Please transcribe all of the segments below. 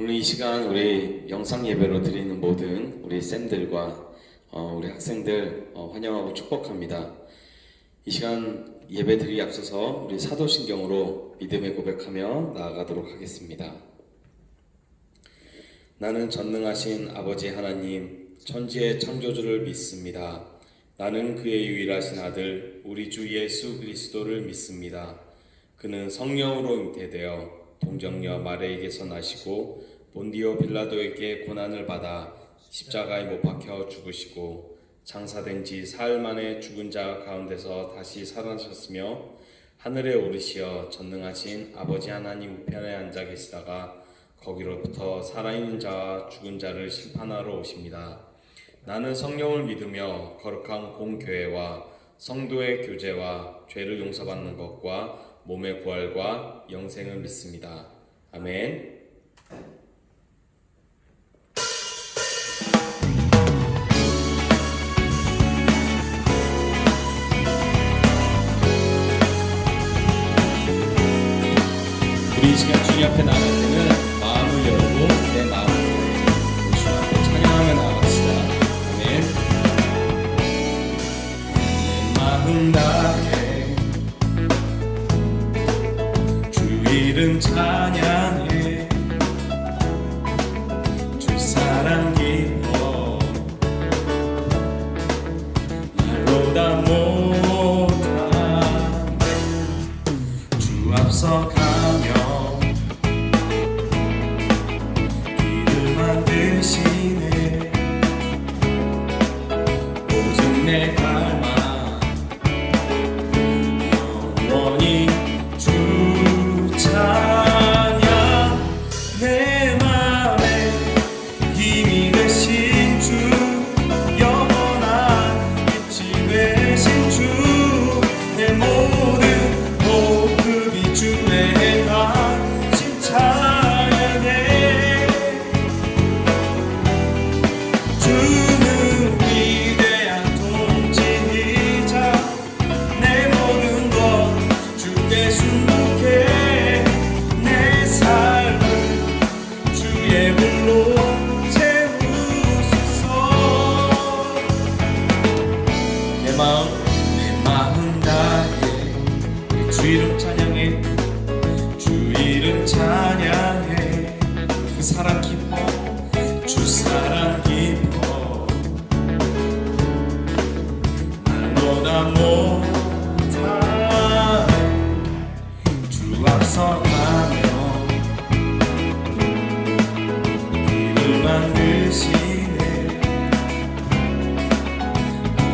오늘 이 시간 우리 영상 예배로 드리는 모든 우리 쌤들과 우리 학생들 환영하고 축복합니다. 이 시간 예배 드리기 앞서서 우리 사도신경으로 믿음의 고백하며 나아가도록 하겠습니다. 나는 전능하신 아버지 하나님, 천지의 창조주를 믿습니다. 나는 그의 유일하신 아들, 우리 주 예수 그리스도를 믿습니다. 그는 성령으로 잉태되어 동정녀 마리아에게서 나시고 본디오 빌라도에게 고난을 받아 십자가에 못 박혀 죽으시고 장사된 지 사흘 만에 죽은 자 가운데서 다시 살아나셨으며 하늘에 오르시어 전능하신 아버지 하나님 우편에 앉아 계시다가 거기로부터 살아있는 자와 죽은 자를 심판하러 오십니다. 나는 성령을 믿으며 거룩한 공교회와 성도의 교제와 죄를 용서받는 것과 몸의 부활과 영생을 믿습니다. 아멘. 우리 이 시간 주님 앞에 나갈 때는 마음을 열고 내 마음을 주님 앞에 찬양하며 나갑시다. 아멘. 내 마음 다해 이름 찬양해 주 사랑 기뻐 말로 다 못하네 주 앞서 가며 길을 만드시네 오직 내 갈망 영원히 찬양 내 맘에 힘이 되신 주 영원한 빛이 되신 주 내 모든 호흡이 주의 행하심 찬양해 주는 위대한 통치자 내 모든 것 주께 순복해 내 삶을 주의 불로 채우소서 내 마음 다해 주 이름 찬양해 주 이름 찬양해 그 사랑 기뻐 주 사랑 기뻐 말로 다 못하네 주 앞서 가며 길을 만드시네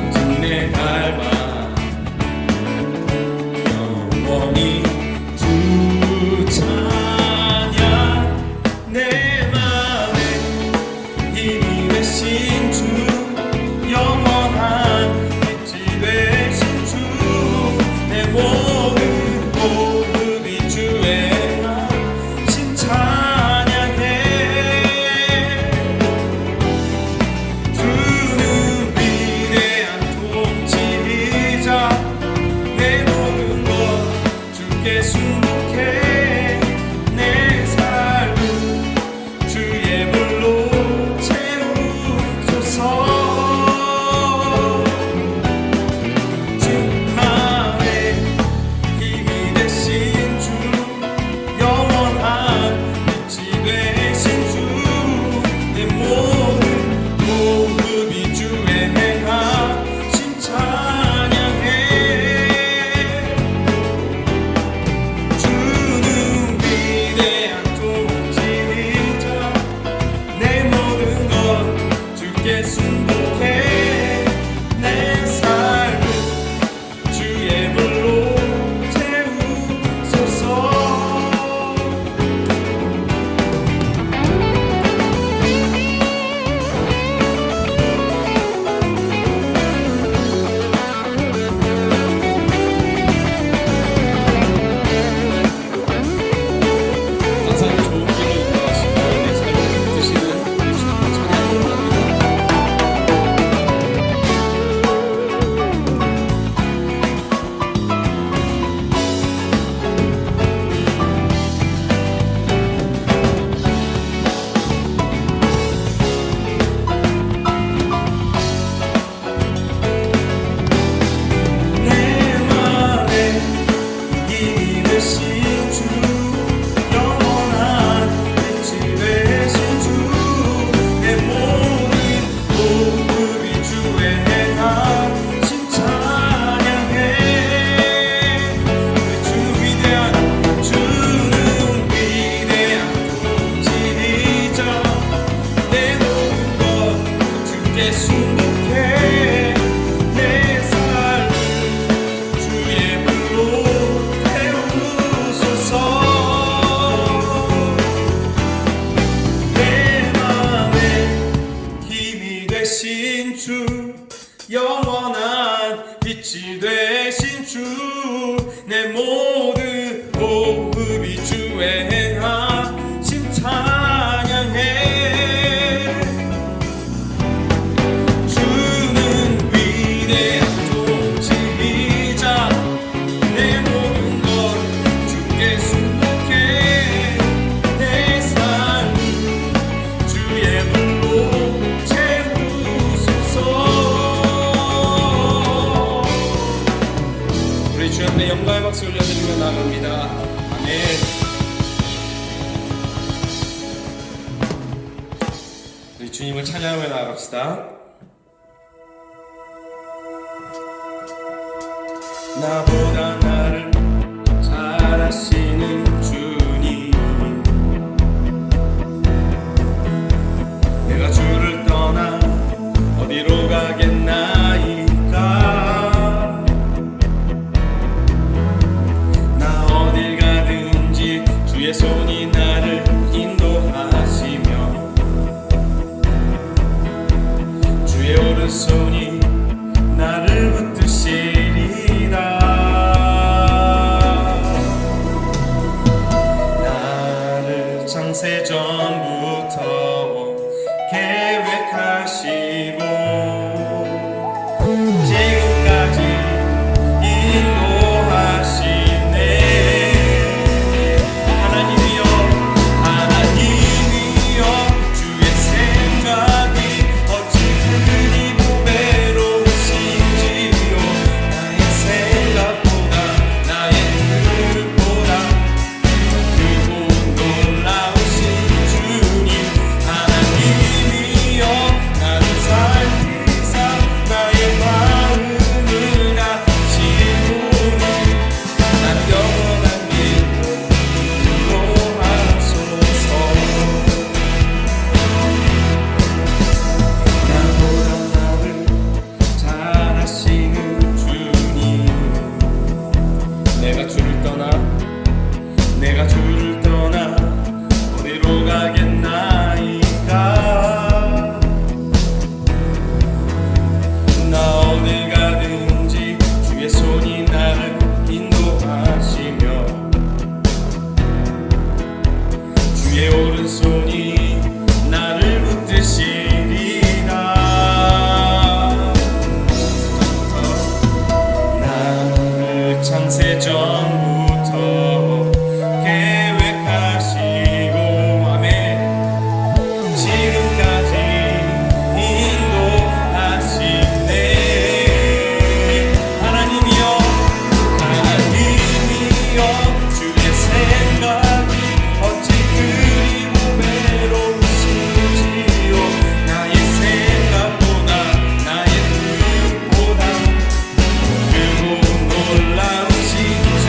오직 내 갈망 영원히 주 찬양 내 맘에 힘이 되신 주 영원한 빛이 되신 주 내 모든 호흡이 주의 행하심 찬양해 주는 위대한 통치자 빛이 되신 주 내 모든 호흡이 주의 행하심 찬양해. 주는 위대한 존재이자 내 모든 걸 주께 순복해. 내 삶을 주의 불로 채우소서. 우리 주 앞에 영광의 박수 올려드리며 나갑니다. 아멘. 우리 주님을 찬양하며 나아갑시다. 나보다 나를 잘 아시는 주님, 내가 주를 떠나 어디로 가겠나이까. 나 어딜 가든지 주의 손이 나를 인도하시며 주의 오른손이 나를 붙드시리라. 나를 창세전부터 계획하시고 지금까지 인도하시네. 하나님이여, 하나님이여, 주의 생각이 어찌 그리 보배로우신지요. 나의 생각보다 나의 뜻보다 크고 놀라우신 주님. 하나님이여, 나를 살피사 나의 마음을 아시오니 나를 영원한 길로 인도하소서. 나보다 나를 잘 아시는 주님, 내가 주를 떠나 어디로 가겠나이까. 나 어딜 가든지 주의 손이 나를 인도하시며 주의 오른손이 나를 붙드시리라. 나를 창세전부터 계획하시고 아멘 지금까지 인도하시네. 하나님이여, 하나님이여, 주의 생각이 어찌 그리 보배로우신지요. 나의 생각보다 나의 뜻보다 크고 놀라우신 주.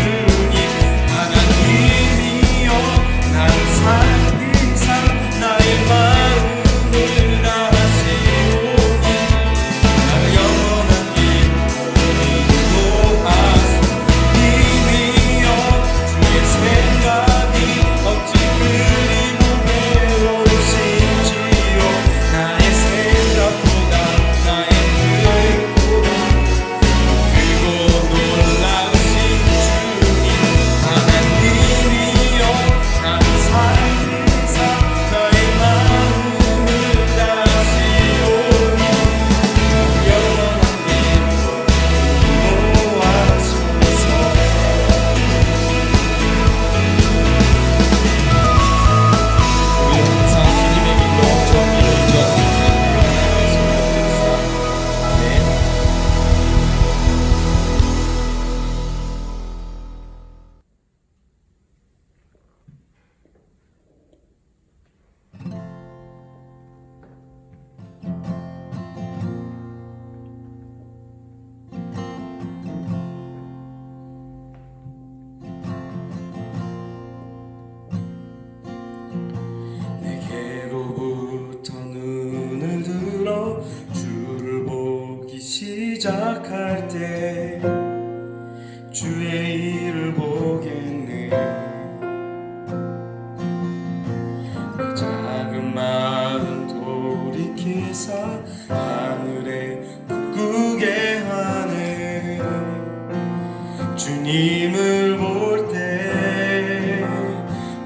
주님을 볼 때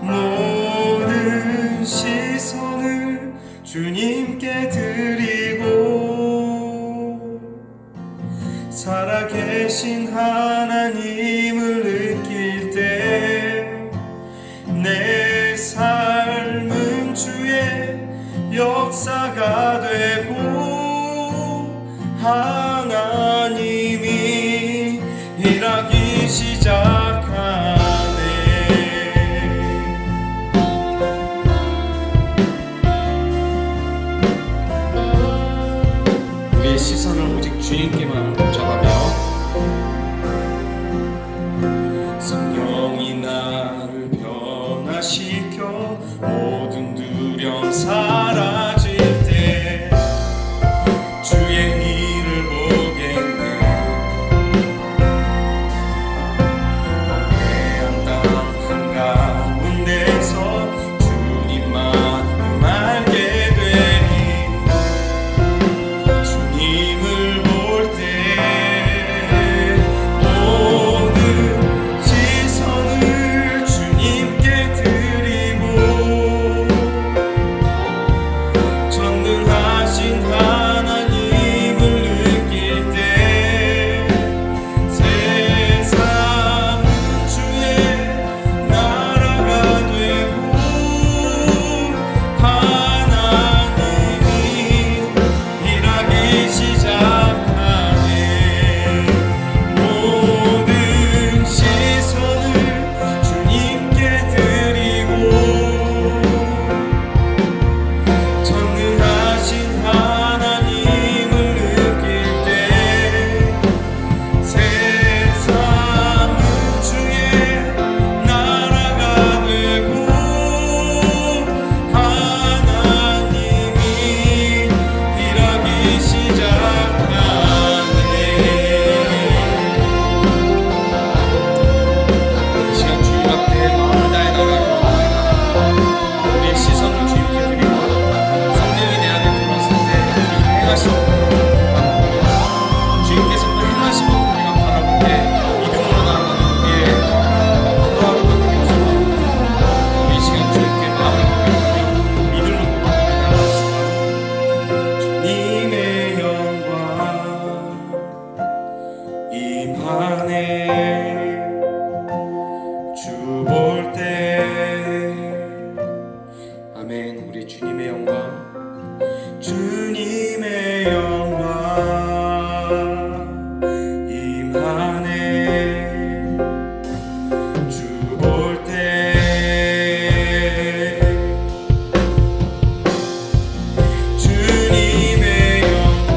모든 시선을 주님께 드리고 살아계신 하나님을 느낄 때 내 삶은 주의 역사가 되고 하나님이 일하기 시작하네. 우리의 시선을 오직 주님께만 붙잡아며 성령이 나를 변화시켜 모든 두려움 사라질 때 주의 일을 보겠네. 멍해한 땅 한가운데서 주님만 알게 되니 주님을 볼 때 모든 시선을 주님께 드리고 전능하신 하나님을 느낄 때 세상은 주의 나라가 되고 하나님이 일하기 시작하네. 모든 시선을 주님께 드리고 전능하신 하나님을 느낄 때 세상은 주의 나라가 되고 하나님이 일하기 시작하네. 이 시간 주님 앞에 마음을 다해 나가겠습니다. 우리의 시선을 주님께 드리고 성령이 내 안에 들어왔을 때 행하신 주님께서 그 행하신 것을 우리가 바라볼 때 믿음으로 나아가는 우리의 하루하루가 되게 소망합니다. 우리 이 시간 주님께 마음을 고백하며 믿음으로 고백하며 나아가겠습니다. 주님의 영광 임하네. 주 볼 때 아멘. 우리 주님의 영광 주님의 영광 임하네. 주 볼 때 주님의 영광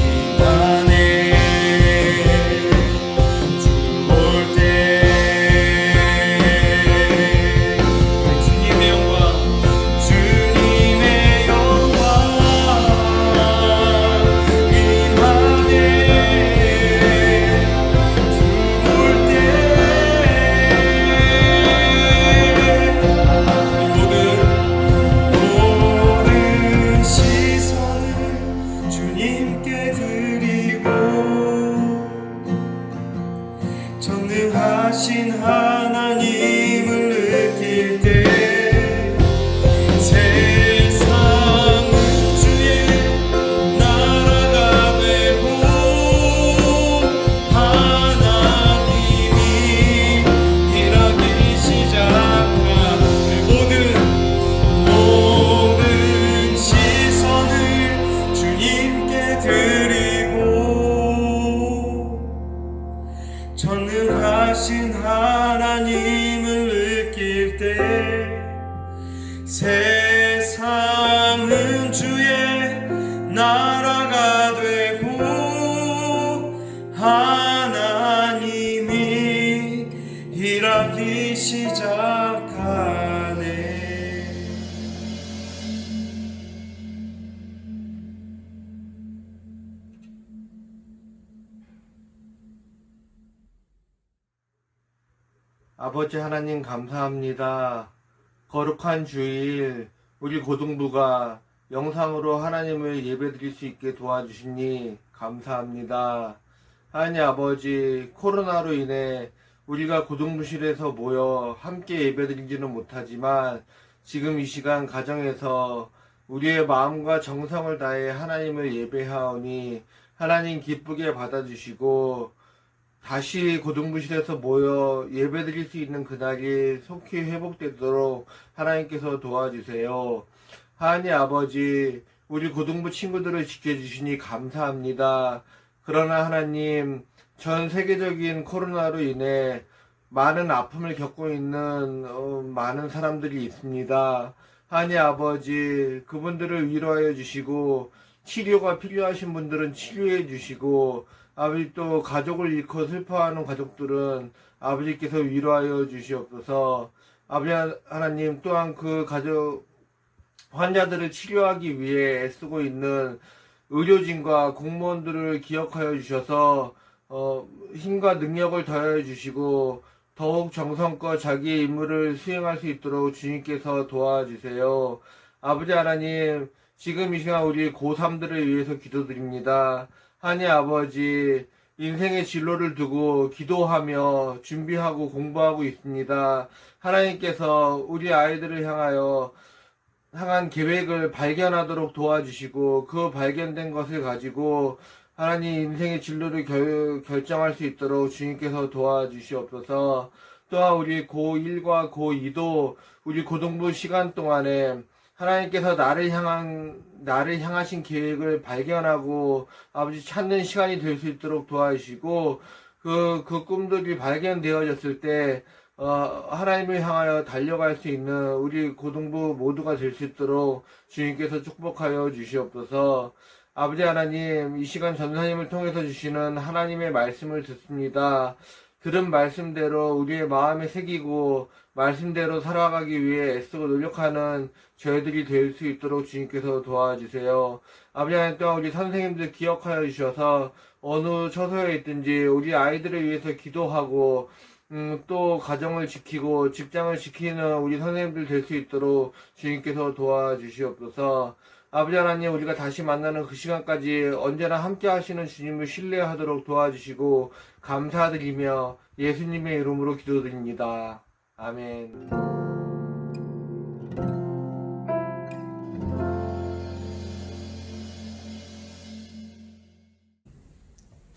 임하네. 주 볼 때 우리 주님의 영광 주님의 영광 임하네. 주 볼 때 모든 시선을 주님께 드리고 전능하신 하나님을 느낄 때 세상은 주의 나라가 되고 하나님이 일하기 시작하는 모든 시선을 주님께 드리고 전능하신 하나님을 느낄 때 세상은 주의 나라가 되고 하나님이 일하기 시작하네. 아버지 하나님 감사합니다. 거룩한 주일 우리 고등부가 영상으로 하나님을 예배드릴 수 있게 도와주시니 감사합니다. 하나님 아버지, 코로나로 인해 우리가 고등부실에서 모여 함께 예배드리지는 못하지만 지금 이 시간 가정에서 우리의 마음과 정성을 다해 하나님을 예배하오니 하나님 기쁘게 받아주시고 다시 고등부실에서 모여 예배드릴 수 있는 그날이 속히 회복되도록 하나님께서 도와주세요. 하나님 아버지, 우리 고등부 친구들을 지켜주시니 감사합니다. 그러나 하나님, 전 세계적인 코로나로 인해 많은 아픔을 겪고 있는 많은 사람들이 있습니다. 하나님 아버지, 그분들을 위로하여 주시고 치료가 필요하신 분들은 치료해 주시고 아버지, 또 가족을 잃고 슬퍼하는 가족들은 아버지께서 위로하여 주시옵소서. 아버지 하나님, 또한 그 가족 환자들을 치료하기 위해 애쓰고 있는 의료진과 공무원들을 기억하여 주셔서 힘과 능력을 더하여 주시고 더욱 정성껏 자기의 임무를 수행할 수 있도록 주님께서 도와주세요. 아버지 하나님, 지금 이 시간 우리 고3들을 위해서 기도드립니다. 하나님 아버지, 인생의 진로를 두고 기도하며 준비하고 공부하고 있습니다. 하나님께서 우리 아이들을 향한 계획을 발견하도록 도와주시고 그 발견된 것을 가지고 하나님 인생의 진로를 결정할 수 있도록 주님께서 도와주시옵소서. 또한 우리 고1과 고2도 우리 고등부 시간 동안에 하나님께서 나를 향하신 계획을 발견하고 아버지 찾는 시간이 될 수 있도록 도와주시고 그 꿈들이 발견되어졌을 때 하나님을 향하여 달려갈 수 있는 우리 고등부 모두가 될 수 있도록 주님께서 축복하여 주시옵소서. 아버지 하나님, 이 시간 전사님을 통해서 주시는 하나님의 말씀을 듣습니다. 들은 말씀대로 우리의 마음에 새기고 말씀대로 살아가기 위해 애쓰고 노력하는 저희들이 될 수 있도록 주님께서 도와주세요. 아버지 하나님, 또한 우리 선생님들 기억하여 주셔서 어느 처소에 있든지 우리 아이들을 위해서 기도하고 또 가정을 지키고 직장을 지키는 우리 선생님들 될 수 있도록 주님께서 도와주시옵소서. 아버지 하나님, 우리가 다시 만나는 그 시간까지 언제나 함께 하시는 주님을 신뢰하도록 도와주시고 감사드리며 예수님의 이름으로 기도드립니다. 아멘.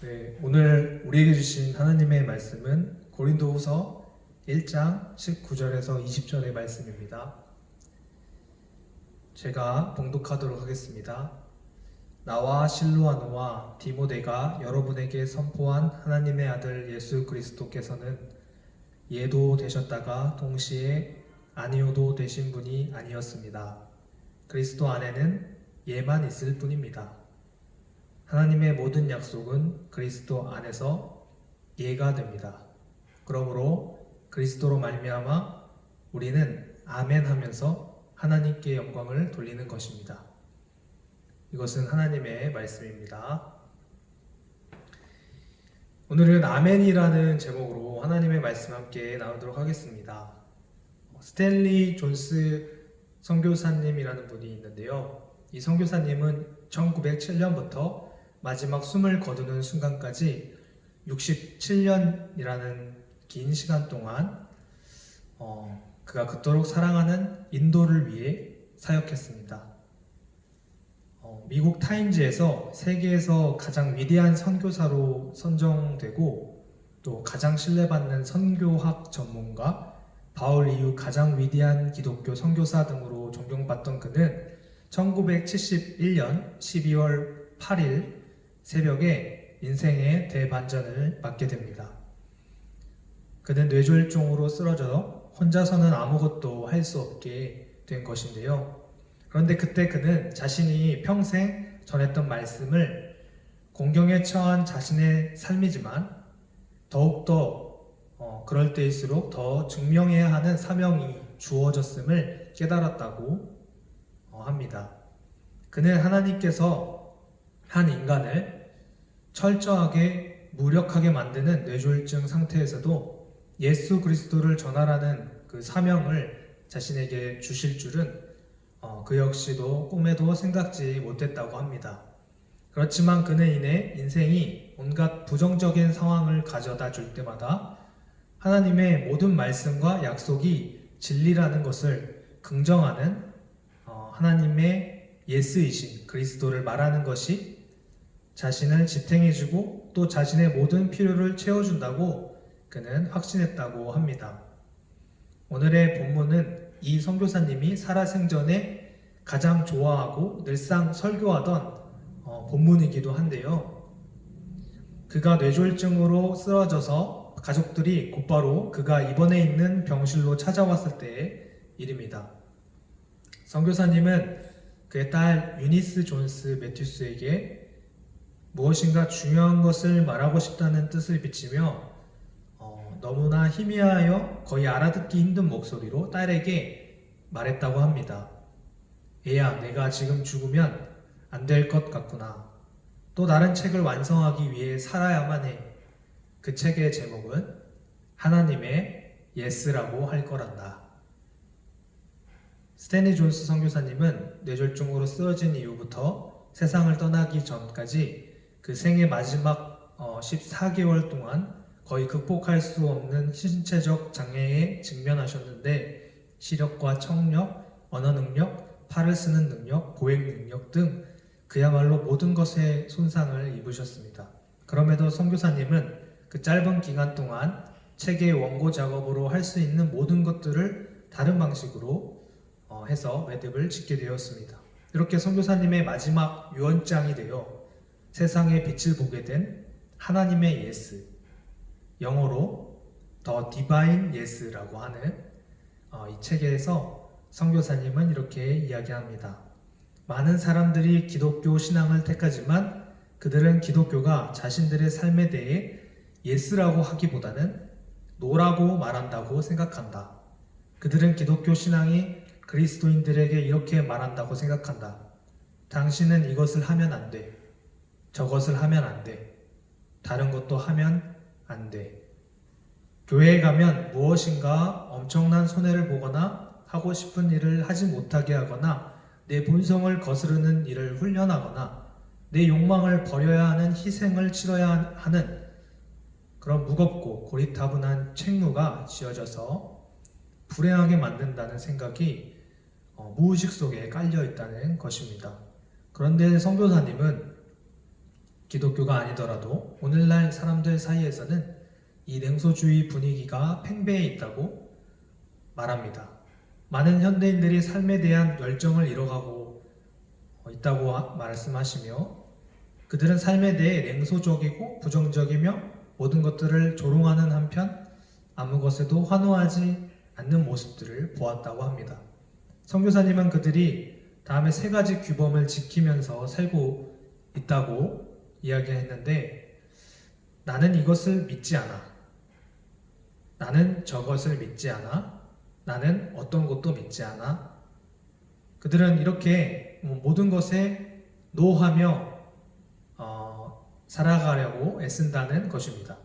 네, 오늘 우리에게 주신 하나님의 말씀은 고린도후서 1장 19절에서 20절의 말씀입니다. 제가 봉독하도록 하겠습니다. 나와 실로아노와 디모데가 여러분에게 선포한 하나님의 아들 예수 그리스도께서는 예도 되셨다가 동시에 아니오도 되신 분이 아니었습니다. 그리스도 안에는 예만 있을 뿐입니다. 하나님의 모든 약속은 그리스도 안에서 예가 됩니다. 그러므로 그리스도로 말미암아 우리는 아멘 하면서 하나님께 영광을 돌리는 것입니다. 이것은 하나님의 말씀입니다. 오늘은 아멘이라는 제목으로 하나님의 말씀 함께 나누도록 하겠습니다. 스탠리 존스 선교사님이라는 분이 있는데요. 이 선교사님은 1907년부터 마지막 숨을 거두는 순간까지 67년이라는 긴 시간 동안 그가 그토록 사랑하는 인도를 위해 사역했습니다. 미국 타임즈에서 세계에서 가장 위대한 선교사로 선정되고 또 가장 신뢰받는 선교학 전문가, 바울 이후 가장 위대한 기독교 선교사 등으로 존경받던 그는 1971년 12월 8일 새벽에 인생의 대반전을 맞게 됩니다. 그는 뇌졸중으로 쓰러져 혼자서는 아무것도 할 수 없게 된 것인데요. 그런데 그때 그는 자신이 평생 전했던 말씀을 공경에 처한 자신의 삶이지만 더욱더 그럴 때일수록 더 증명해야 하는 사명이 주어졌음을 깨달았다고 합니다. 그는 하나님께서 한 인간을 철저하게 무력하게 만드는 뇌졸중 상태에서도 예수 그리스도를 전하라는 그 사명을 자신에게 주실 줄은 그 역시도 꿈에도 생각지 못했다고 합니다. 그렇지만 그는 인해 인생이 온갖 부정적인 상황을 가져다 줄 때마다 하나님의 모든 말씀과 약속이 진리라는 것을 긍정하는 하나님의 예스이신 그리스도를 말하는 것이 자신을 지탱해주고 또 자신의 모든 필요를 채워준다고 그는 확신했다고 합니다. 오늘의 본문은 이 선교사님이 살아생전에 가장 좋아하고 늘상 설교하던 본문이기도 한데요. 그가 뇌졸중으로 쓰러져서 가족들이 곧바로 그가 입원해 있는 병실로 찾아왔을 때의 일입니다. 선교사님은 그의 딸 유니스 존스 매튜스에게 무엇인가 중요한 것을 말하고 싶다는 뜻을 비치며 너무나 희미하여 거의 알아듣기 힘든 목소리로 딸에게 말했다고 합니다. 얘야, 내가 지금 죽으면 안 될 것 같구나. 또 다른 책을 완성하기 위해 살아야만 해. 그 책의 제목은 하나님의 예스라고 할 거란다. 스탠리 존스 선교사님은 뇌졸중으로 쓰러진 이후부터 세상을 떠나기 전까지 그 생의 마지막 14개월 동안 거의 극복할 수 없는 신체적 장애에 직면하셨는데 시력과 청력, 언어 능력, 팔을 쓰는 능력, 고액 능력 등 그야말로 모든 것에 손상을 입으셨습니다. 그럼에도 선교사님은 그 짧은 기간 동안 책의 원고 작업으로 할 수 있는 모든 것들을 다른 방식으로 해서 매듭을 짓게 되었습니다. 이렇게 선교사님의 마지막 유언장이 되어 세상의 빛을 보게 된 하나님의 예스, 영어로 The Divine Yes라고 하는 이 책에서 선교사님은 이렇게 이야기합니다. 많은 사람들이 기독교 신앙을 택하지만 그들은 기독교가 자신들의 삶에 대해 예스라고 하기보다는 노라고 말한다고 생각한다. 그들은 기독교 신앙이 그리스도인들에게 이렇게 말한다고 생각한다. 당신은 이것을 하면 안 돼. 저것을 하면 안 돼. 다른 것도 하면 안 돼. 교회에 가면 무엇인가 엄청난 손해를 보거나 하고 싶은 일을 하지 못하게 하거나 내 본성을 거스르는 일을 훈련하거나 내 욕망을 버려야 하는 희생을 치러야 하는 그런 무겁고 고리타분한 책무가 지어져서 불행하게 만든다는 생각이 무의식 속에 깔려 있다는 것입니다. 그런데 선교사님은 기독교가 아니더라도 오늘날 사람들 사이에서는 이 냉소주의 분위기가 팽배해 있다고 말합니다. 많은 현대인들이 삶에 대한 열정을 잃어가고 있다고 말씀하시며 그들은 삶에 대해 냉소적이고 부정적이며 모든 것들을 조롱하는 한편 아무 것에도 환호하지 않는 모습들을 보았다고 합니다. 선교사님은 그들이 다음에 3가지 규범을 지키면서 살고 있다고 이야기했는데 나는 이것을 믿지 않아. 나는 저것을 믿지 않아. 나는 어떤 것도 믿지 않아. 그들은 이렇게 모든 것에 노하며 살아가려고 애쓴다는 것입니다.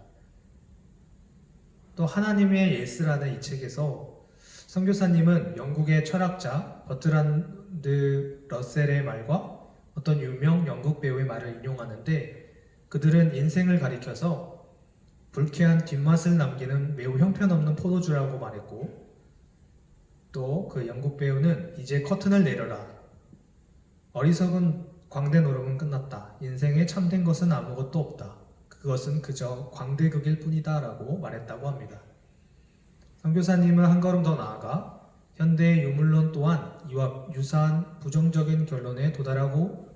또 하나님의 예스라는 이 책에서 선교사님은 영국의 철학자 버트란드 러셀의 말과 어떤 유명 영국 배우의 말을 인용하는데 그들은 인생을 가리켜서 불쾌한 뒷맛을 남기는 매우 형편없는 포도주라고 말했고 또 그 영국 배우는 이제 커튼을 내려라. 어리석은 광대 노름은 끝났다. 인생에 참된 것은 아무것도 없다. 그것은 그저 광대극일 뿐이다 라고 말했다고 합니다. 선교사님은 한 걸음 더 나아가 현대의 유물론 또한 이와 유사한 부정적인 결론에 도달하고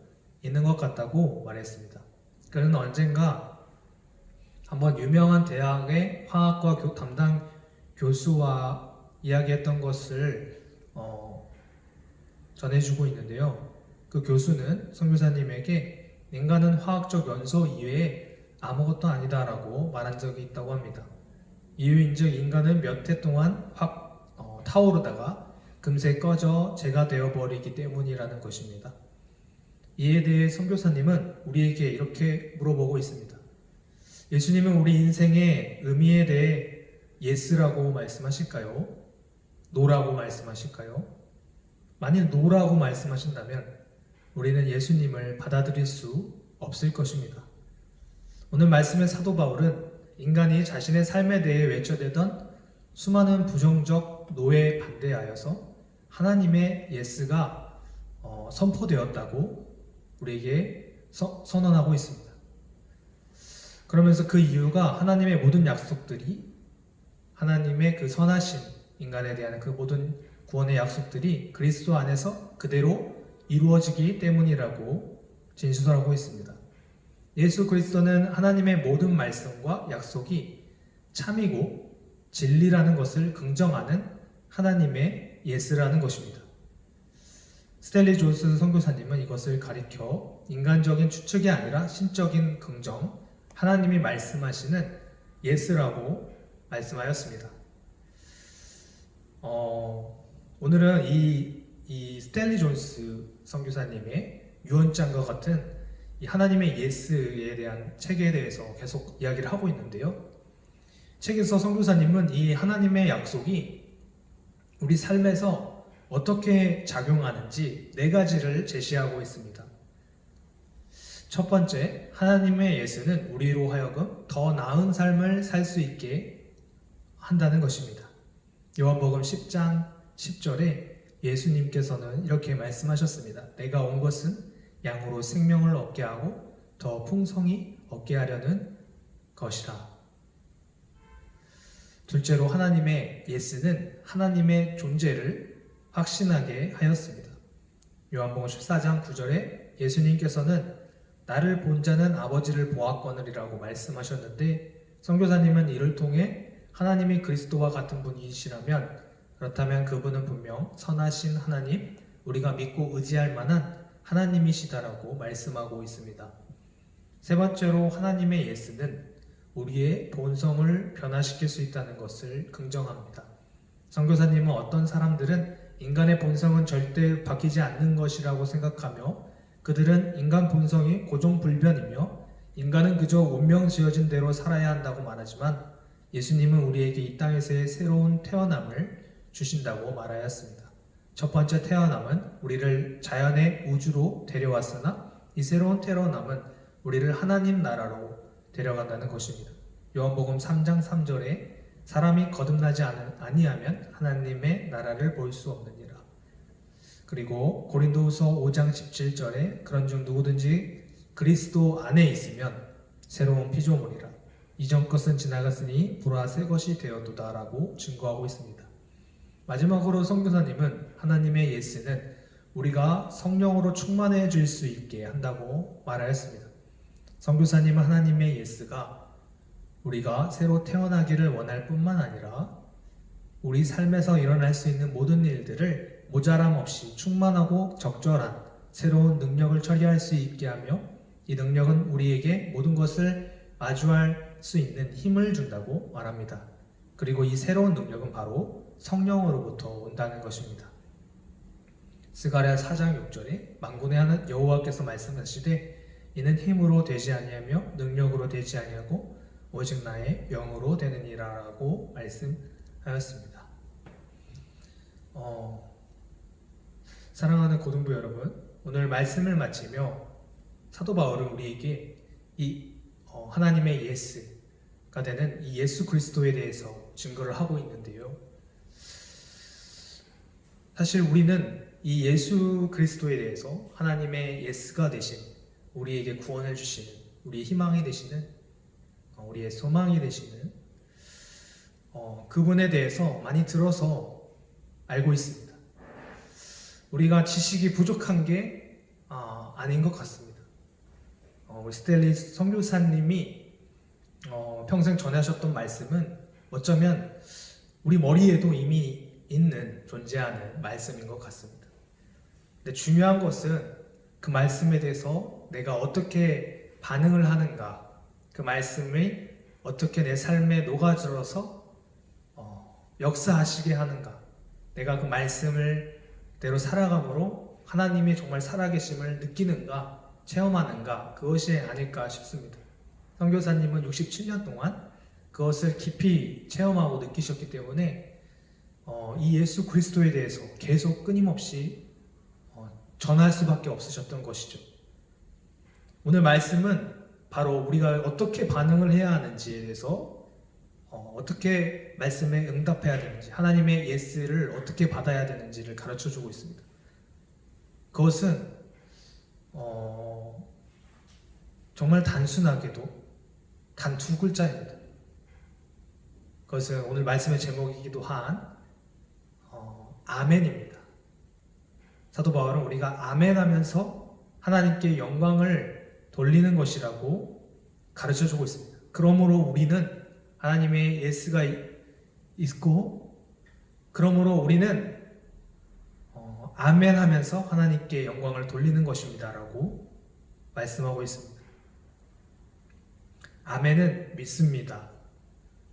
있는 것 같다고 말했습니다. 그는 언젠가 한번 유명한 대학의 화학과 담당 교수와 이야기했던 것을 전해주고 있는데요. 그 교수는 선교사님에게 인간은 화학적 연소 이외에 아무것도 아니다라고 말한 적이 있다고 합니다. 이유인즉 인간은 몇 해 동안 확 타오르다가 금세 꺼져 재가 되어버리기 때문이라는 것입니다. 이에 대해 선교사님은 우리에게 이렇게 물어보고 있습니다. 예수님은 우리 인생의 의미에 대해 예스라고 말씀하실까요? 노라고 말씀하실까요? 만일 노라고 말씀하신다면 우리는 예수님을 받아들일 수 없을 것입니다. 오늘 말씀의 사도 바울은 인간이 자신의 삶에 대해 외쳐대던 수많은 부정적 노예에 반대하여서 하나님의 예스가 선포되었다고 우리에게 선언하고 있습니다. 그러면서 그 이유가 하나님의 모든 약속들이, 하나님의 그 선하신 인간에 대한 그 모든 구원의 약속들이 그리스도 안에서 그대로 이루어지기 때문이라고 진술하고 있습니다. 예수 그리스도는 하나님의 모든 말씀과 약속이 참이고 진리라는 것을 긍정하는 하나님의 예스라는 것입니다. 스탠리 존슨 선교사님은 이것을 가리켜 인간적인 추측이 아니라 신적인 긍정, 하나님이 말씀하시는 예스라고 말씀하였습니다. 오늘은 이 스탠리 존스 선교사님의 유언장과 같은 이 하나님의 예스에 대한 책에 대해서 계속 이야기를 하고 있는데요. 책에서 선교사님은 이 하나님의 약속이 우리 삶에서 어떻게 작용하는지 4가지를 제시하고 있습니다. 첫 번째, 하나님의 예수는 우리로 하여금 더 나은 삶을 살 수 있게 한다는 것입니다. 요한복음 10장 10절에 예수님께서는 이렇게 말씀하셨습니다. 내가 온 것은 양으로 생명을 얻게 하고 더 풍성히 얻게 하려는 것이라. 둘째로, 하나님의 예수는 하나님의 존재를 확신하게 하였습니다. 요한복음 14장 9절에 예수님께서는 나를 본 자는 아버지를 보았거느리라고 말씀하셨는데, 선교사님은 이를 통해 하나님이 그리스도와 같은 분이시라면, 그렇다면 그분은 분명 선하신 하나님, 우리가 믿고 의지할 만한 하나님이시다라고 말씀하고 있습니다. 세 번째로, 하나님의 예수는 우리의 본성을 변화시킬 수 있다는 것을 긍정합니다. 선교사님은 어떤 사람들은 인간의 본성은 절대 바뀌지 않는 것이라고 생각하며, 그들은 인간 본성이 고정불변이며 인간은 그저 운명 지어진 대로 살아야 한다고 말하지만, 예수님은 우리에게 이 땅에서의 새로운 태어남을 주신다고 말하였습니다. 첫 번째 태어남은 우리를 자연의 우주로 데려왔으나, 이 새로운 태어남은 우리를 하나님 나라로 데려간다는 것입니다. 요한복음 3장 3절에 사람이 거듭나지 아니하면 하나님의 나라를 볼 수 없느니라. 그리고 고린도후서 5장 17절에 그런즉 누구든지 그리스도 안에 있으면 새로운 피조물이라. 이전 것은 지나갔으니 보라 새 것이 되었도다라고 증거하고 있습니다. 마지막으로 선교사님은 하나님의 예수는 우리가 성령으로 충만해질 수 있게 한다고 말하였습니다. 선교사님은 하나님의 예수가 우리가 새로 태어나기를 원할 뿐만 아니라 우리 삶에서 일어날 수 있는 모든 일들을 모자람 없이 충만하고 적절한 새로운 능력을 처리할 수 있게 하며, 이 능력은 우리에게 모든 것을 마주할 수 있는 힘을 준다고 말합니다. 그리고 이 새로운 능력은 바로 성령으로부터 온다는 것입니다. 스가랴 4장 6절에 만군의 하나님 여호와께서 말씀하시되 이는 힘으로 되지 아니하며 능력으로 되지 아니하고 오직 나의 영으로 되느니라라고 말씀하였습니다. 사랑하는 고등부 여러분, 오늘 말씀을 마치며 사도 바울은 우리에게 이 하나님의 예스가 되는 이 예수 그리스도에 대해서 증거를 하고 있는데요. 사실 우리는 이 예수 그리스도에 대해서 하나님의 예스가 되신, 우리에게 구원을 주시는, 우리의 희망이 되시는, 우리의 소망이 되시는 그분에 대해서 많이 들어서 알고 있습니다. 우리가 지식이 부족한 게 아닌 것 같습니다. 우리 스탠리 선교사님이 평생 전하셨던 말씀은 어쩌면 우리 머리에도 이미 있는, 존재하는 말씀인 것 같습니다. 근데 중요한 것은 그 말씀에 대해서 내가 어떻게 반응을 하는가, 그 말씀이 어떻게 내 삶에 녹아들어서 역사하시게 하는가, 내가 그 말씀을 대로 살아감으로 하나님이 정말 살아계심을 느끼는가, 체험하는가, 그것이 아닐까 싶습니다. 선교사님은 67년 동안 그것을 깊이 체험하고 느끼셨기 때문에 이 예수 그리스도에 대해서 계속 끊임없이 전할 수밖에 없으셨던 것이죠. 오늘 말씀은 바로 우리가 어떻게 반응을 해야 하는지에 대해서 어떻게 말씀에 응답해야 되는지, 하나님의 예스를 어떻게 받아야 되는지를 가르쳐 주고 있습니다. 그것은 정말 단순하게도 단 두 글자입니다. 그것은 오늘 말씀의 제목이기도 한 아멘입니다. 사도 바울은 우리가 아멘하면서 하나님께 영광을 돌리는 것이라고 가르쳐 주고 있습니다. 그러므로 우리는 하나님의 예스가 있고, 그러므로 우리는 아멘하면서 하나님께 영광을 돌리는 것입니다라고 말씀하고 있습니다. 아멘은 믿습니다.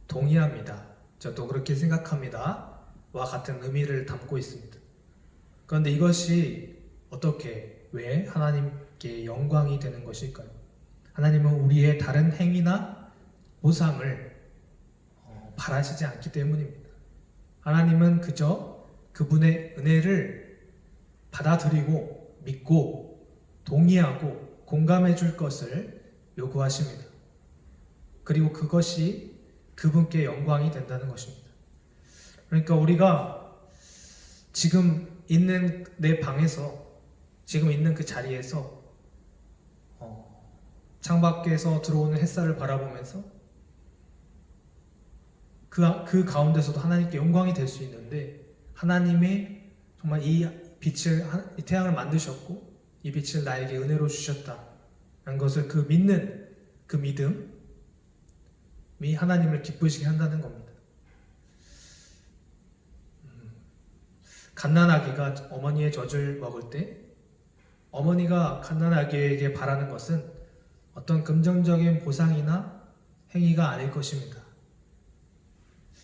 동의합니다. 저도 그렇게 생각합니다. 와 같은 의미를 담고 있습니다. 그런데 이것이 어떻게, 왜 하나님께 영광이 되는 것일까요? 하나님은 우리의 다른 행위나 보상을 바라시지 않기 때문입니다. 하나님은 그저 그분의 은혜를 받아들이고 믿고 동의하고 공감해 줄 것을 요구하십니다. 그리고 그것이 그분께 영광이 된다는 것입니다. 그러니까 우리가 지금 있는 내 방에서, 지금 있는 그 자리에서 창밖에서 들어오는 햇살을 바라보면서 그 가운데서도 하나님께 영광이 될 수 있는데, 하나님의 정말 이 빛을, 이 태양을 만드셨고 이 빛을 나에게 은혜로 주셨다는 것을 그 믿는 그 믿음이 하나님을 기쁘시게 한다는 겁니다. 갓난아기가 어머니의 젖을 먹을 때 어머니가 갓난아기에게 바라는 것은 어떤 금전적인 보상이나 행위가 아닐 것입니다.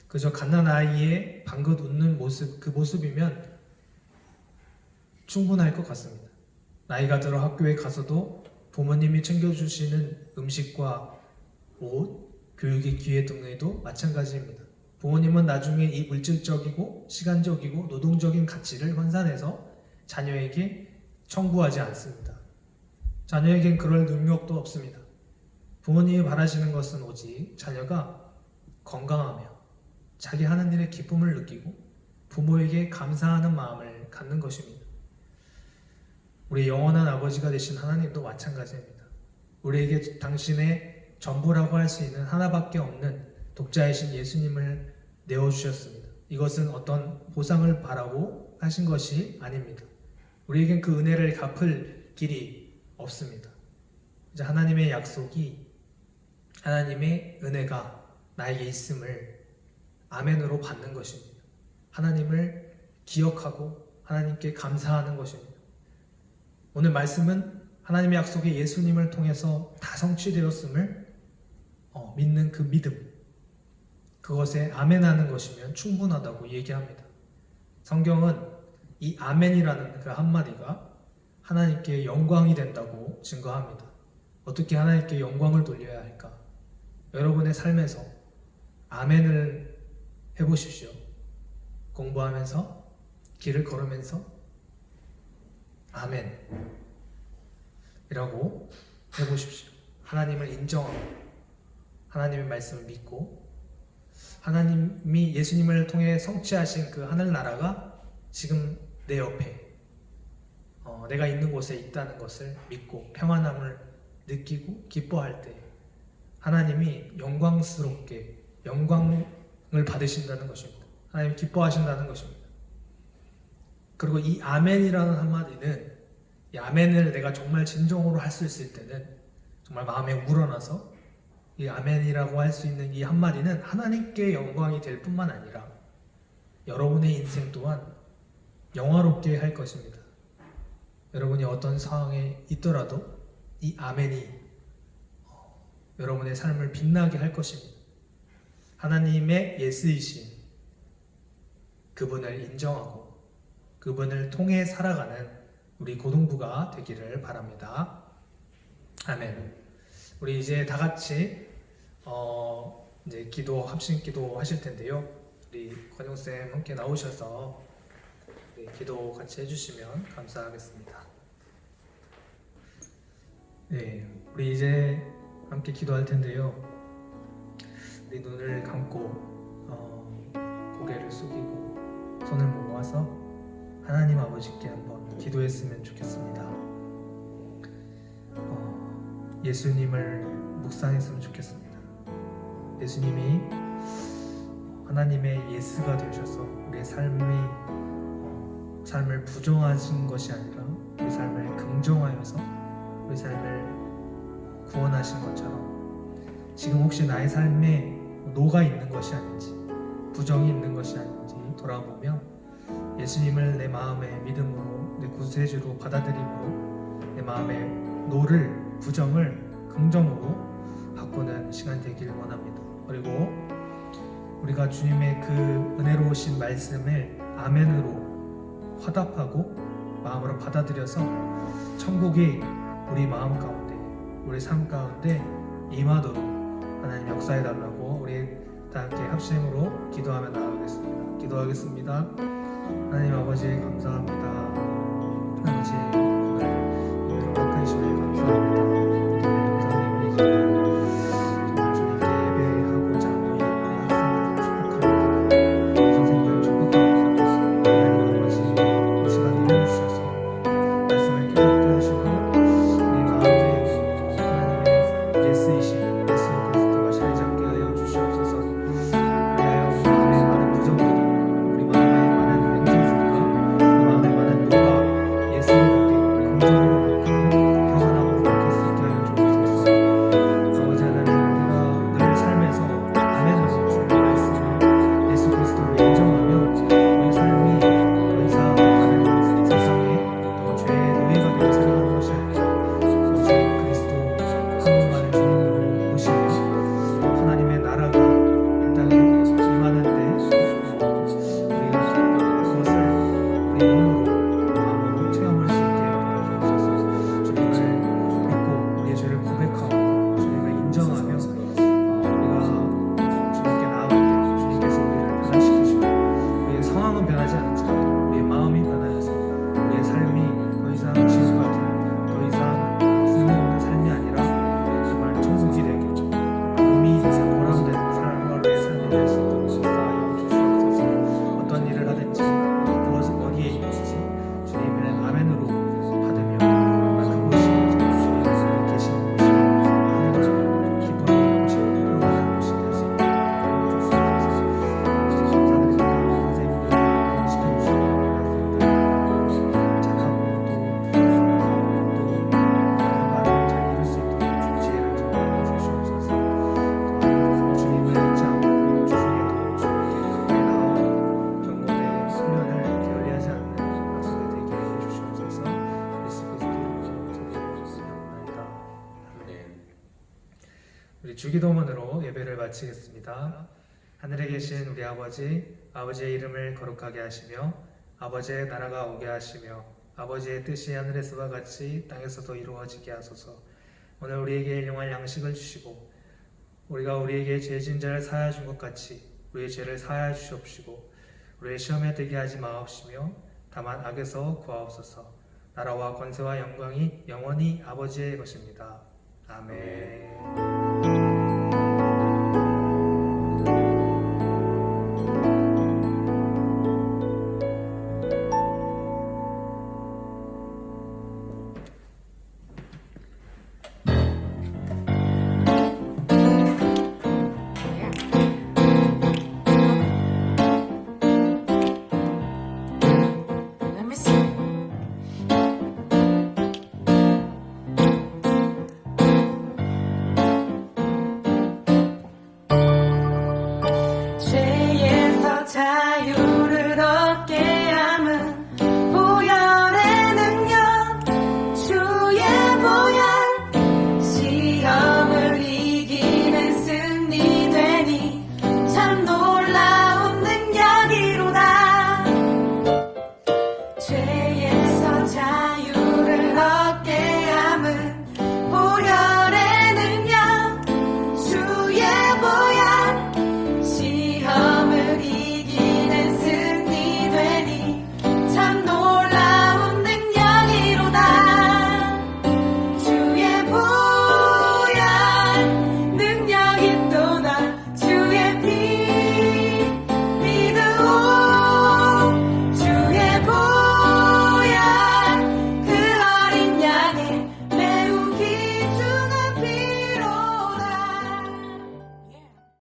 그저 갓난아이의 방긋 웃는 모습, 그 모습이면 충분할 것 같습니다. 나이가 들어 학교에 가서도 부모님이 챙겨주시는 음식과 옷, 교육의 기회 등에도 마찬가지입니다. 부모님은 나중에 이 물질적이고 시간적이고 노동적인 가치를 환산해서 자녀에게 청구하지 않습니다. 자녀에겐 그럴 능력도 없습니다. 부모님이 바라시는 것은 오직 자녀가 건강하며 자기 하는 일에 기쁨을 느끼고 부모에게 감사하는 마음을 갖는 것입니다. 우리 영원한 아버지가 되신 하나님도 마찬가지입니다. 우리에게 당신의 전부라고 할 수 있는 하나밖에 없는 독자이신 예수님을 내어주셨습니다. 이것은 어떤 보상을 바라고 하신 것이 아닙니다. 우리에겐 그 은혜를 갚을 길이 없습니다. 이제 하나님의 약속이, 하나님의 은혜가 나에게 있음을 아멘으로 받는 것입니다. 하나님을 기억하고 하나님께 감사하는 것입니다. 오늘 말씀은 하나님의 약속이 예수님을 통해서 다 성취되었음을 믿는 그 믿음, 그것에 아멘하는 것이면 충분하다고 얘기합니다. 성경은 이 아멘이라는 그 한마디가 하나님께 영광이 된다고 증거합니다. 어떻게 하나님께 영광을 돌려야 할까? 여러분의 삶에서 아멘을 해보십시오. 공부하면서, 길을 걸으면서 아멘 이라고 해보십시오. 하나님을 인정하고 하나님의 말씀을 믿고 하나님이 예수님을 통해 성취하신 그 하늘나라가 지금 내 옆에 내가 있는 곳에 있다는 것을 믿고 평안함을 느끼고 기뻐할 때 하나님이 영광스럽게 영광을 받으신다는 것입니다. 하나님 기뻐하신다는 것입니다. 그리고 이 아멘이라는 한마디는, 이 아멘을 내가 정말 진정으로 할 수 있을 때는 정말 마음에 우러나서 이 아멘이라고 할 수 있는 이 한마디는 하나님께 영광이 될 뿐만 아니라 여러분의 인생 또한 영화롭게 할 것입니다. 여러분이 어떤 상황에 있더라도 이 아멘이 여러분의 삶을 빛나게 할 것입니다. 하나님의 예스이신 그분을 인정하고 그분을 통해 살아가는 우리 고등부가 되기를 바랍니다. 아멘. 우리 이제 다 같이 이제 기도, 합심 기도 하실 텐데요. 우리 권용쌤 함께 나오셔서 기도 같이 해주시면 감사하겠습니다. 네, 우리 이제 함께 기도할 텐데요. 우리 눈을 감고 고개를 숙이고 손을 모아서 하나님 아버지께 한번 기도했으면 좋겠습니다. 예수님을 묵상했으면 좋겠습니다. 예수님이 하나님의 예스가 되셔서 우리의 삶을 부정하신 것이 아니라 우리 삶을 긍정하여서 우리 삶을 구원하신 것처럼 지금 혹시 나의 삶에 노가 있는 것이 아닌지 부정이 있는 것이 아닌지 돌아보며 예수님을 내 마음의 믿음으로 내 구세주로 받아들임으로 내 마음의 노를 부정을 긍정으로 바꾸는 시간 되기를 원합니다. 그리고 우리가 주님의 그 은혜로우신 말씀을 아멘으로 화답하고 마음으로 받아들여서 천국이 우리 마음 가운데 우리 삶 가운데 임하도록 하나님 역사해 달라고 우리 다 함께 합심으로 기도하며 나아가겠습니다. 기도하겠습니다. 하나님 아버지 감사합니다. 아버지 오늘 예배로 허락하시며 감사합니다. 우리 정말 주님께 예배하고자 모인 우리 학생들을 축복합니다. 선생님을 축복합니다. 하나님 아버지 이 시간을 해주셔서 말씀을 깨닫게 하시고 우리 마음에 하나님의 예스이신 예수 그리스도가 자리 잡게 하여 주시옵소서. 그리하여 우리 마음에 많은 부정들이 우리 마음에 많은 맹세주의가 우리 마음에 많은 노가 예수를 보게 긍정으로 바꾸고 평안함으로 바뀔 수 있게 하여 주옵소서. 아버지 하나님 우리가 늘 삶에서 아멘으로 주의 말씀을 예수 그리스도를 인정하며 우리 삶이 더 이상 다른 세상에 더 죄의 노예가 되어 살아가는 것이 아니라 오직 그리스도 한 분만을 주님으로 모시며 하나님의 나라가 이 땅에 임하는데 우리가 그것을 우리 몸으로 마음으로 체험할 수 있게 하여 주옵소서. 주님을 믿고 우리의 죄를 고백하고 주님을 인정하며 우리가 주님께 나아갈 때 주님께서 우리를 변화시키시고 우리의 상황은 변하지 않지만 우리의 마음이 변하여서 우리의 삶이 더 이상 지옥 같은 더 이상 쓸모없는 삶이 아니라 정말 천국이 되게 의미 있는 보람되는 삶을 내 삶이 될 수 있도록 역사하여 주시옵소서. 어떤 일을 하든지 무엇 어디에 있든지 주님을 아멘으로 받으며 정말 그곳이 주님이 계신 곳이 하늘과 기쁨이 넘치고 평안한 곳이 될 수 있도록 하여 주시옵소서. 감사드립니다. 선생님들 시켜주시고 학생들 잘하고 또 많은 바를 잘 이룰 수 있도록 주 지혜를 전하여 주시옵소서. 주님을 잊지 않고 주중에도 주님께 가까이 나아 경건의 훈련을 게을리하지 않는 학생들 되게 해 주시옵소서. 예수 그리스도로 기도드리옵나이다. 아멘. 우리 주기도문으로 예배를 마치겠습니다. 하늘에 계신 우리 아버지, 아버지의 이름을 거룩하게 하시며 아버지의 나라가 오게 하시며 아버지의 뜻이 하늘에서와 같이 땅에서도 이루어지게 하소서. 오늘 우리에게 일용할 양식을 주시고 우리가 우리에게 죄진 자를 사하여 준 것 같이 우리의 죄를 사하여 주시옵시고 우리의 시험에 들게 하지 마옵시며 다만 악에서 구하옵소서. 나라와 권세와 영광이 영원히 아버지의 것입니다. 아멘.